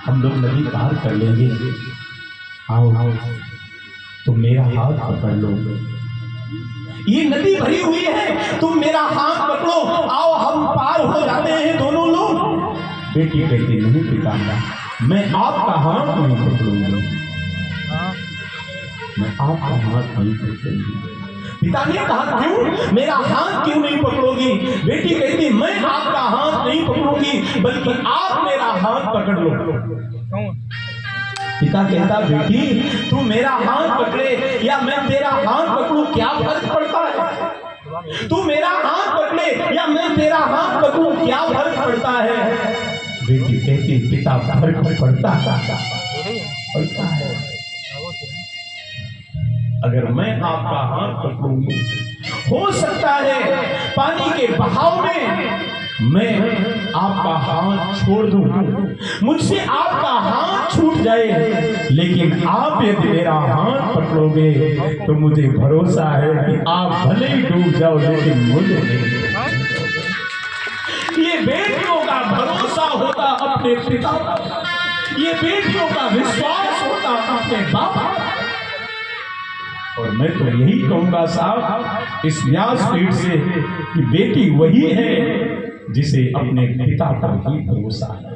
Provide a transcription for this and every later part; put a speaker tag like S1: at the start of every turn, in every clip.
S1: हम लोग नदी पार कर लेंगे। आओ आओ, तुम मेरा हाथ पकड़ लो, ये नदी भरी हुई है, तुम मेरा हाथ पकड़ो, आओ हम पार हो जाते हैं दोनों लोग। बेटी कहती नहीं पिता, मैं आपका हाथ नहीं पकड़ूंगी, मैं आपका हाथ नहीं पकड़ूंगी। पिता ने कहा क्यों, मेरा हाथ क्यों नहीं पकड़ोगी? बेटी कहती मैं आपका हाथ नहीं पकड़ूंगी, बल्कि आप मेरा हाथ पकड़ लो। पिता कहता बेटी तू मेरा हाथ पकड़े या मैं तेरा हाथ पकड़ूं, क्या फर्क पड़ता है? तू मेरा हाथ पकड़े या मैं तेरा हाथ पकड़ूं, क्या फर्क पड़ता है? बेटी कहती पिता फर्क पड़ता है। अगर मैं आपका हाथ पकड़ूंगी, हो सकता है पानी के बहाव में मैं आपका हाथ छोड़ दूं, मुझसे आपका हाथ छूट जाए, लेकिन आप यदि मेरा हाथ पकड़ोगे तो मुझे भरोसा है कि आप भले ही डूब जाओ, लेकिन मुझे नहीं। ये बेटियों का भरोसा होता अपने पिता पर, ये बेटियों का विश्वास होता अपने बाप पर। और मैं तो यही कहूंगा साहब इस व्यासपीठ से कि बेटी वही है जिसे अपने पिता पर ही भरोसा है,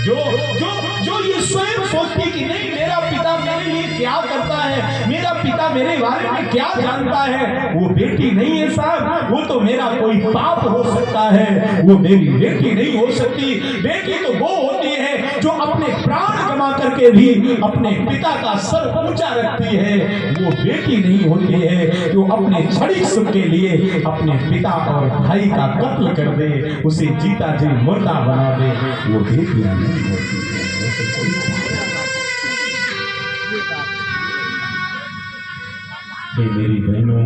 S1: जो जो जो ये स्वयं सोचती कि नहीं मेरा पिता मेरे लिए क्या करता है, मेरा पिता मेरे बारे में क्या जानता है, वो बेटी नहीं है साहब। वो तो मेरा कोई पाप हो सकता है, वो मेरी बेटी नहीं हो सकती। बेटी तो वो होती है जो अपने प्राण गंवा करके भी अपने पिता का सर ऊंचा रखती है। वो बेटी नहीं होती है जो अपने क्षणिक सुख के लिए अपने पिता और भाई का कत्ल कर दे, उसे जीता जी मुर्दा बना दे। वो बेटी नहीं होती है। हे मेरी बहनों,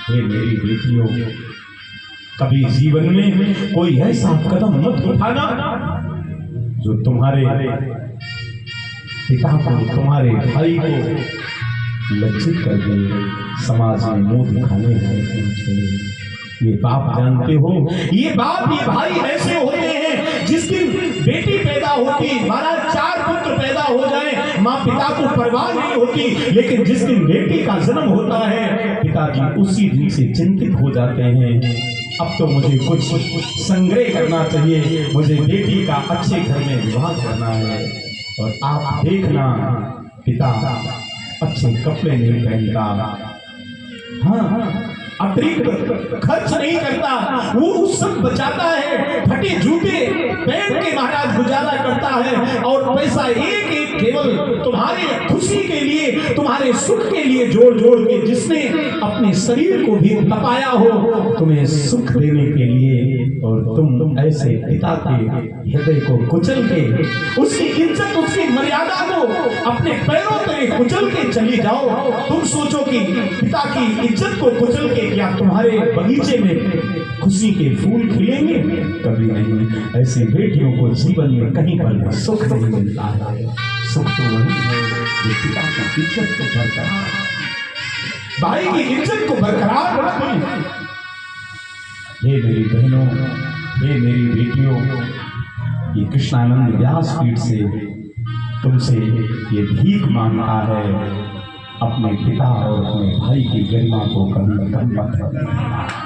S1: हे मेरी बेटियों, कभी जीवन में कोई ऐसा कदम मत उठाना जो तुम्हारे पिता को, तुम्हारे भाई को लज्जित कर दे, समाज में मुंह दिखाने वाले। ये बाप जानते हो, ये बाप ये भाई ऐसे होते हैं जिस दिन बेटी पैदा होती, महाराज 4 पुत्र पैदा हो जाए माँ पिता को परवाह नहीं होती, लेकिन जिस दिन बेटी का जन्म होता है पिताजी उसी दिन से चिंतित हो जाते हैं। अब तो मुझे कुछ संग्रह करना चाहिए, मुझे बेटी का अच्छे घर में विवाह करना है। और आप देखना पिता अच्छे कपड़े नहीं पहनता, हाँ अतिरिक्त खर्च नहीं करता, वो उस सब बचाता है, फटे जूते पहन के महाराज गुजारा करता है, और पैसा एक एक केवल तुम्हारे खुशी के लिए, तुम्हारे सुख के लिए जोड़ जोड़ के जिसने अपने शरीर को भी तपाया हो तुम्हें सुख देने के लिए, और तुम ऐसे पिता के हृदय को कुचल के, उसकी इज्जत उसकी मर्यादा को अपने पैरों तले कुचल के चली जाओ। तुम सोचो कि पिता की इज्जत को कुचल के क्या तुम्हारे बगीचे में खुशी के फूल खिलेंगे? कभी नहीं। ऐसी बेटियों को जीवन में कहीं पर सुख नहीं मिलता है। सुख तो वही है जो पिता की इज्जत को बरकरार, भाई की इज्जत को बरकरार रखती है। हे मेरी बहनों, हे मेरी बेटियों, ये कृष्णानंद व्यासपीठ से तुमसे ये भीख मांगता है, अपने पिता और अपने भाई की गरिमा को कभी कम मत करना।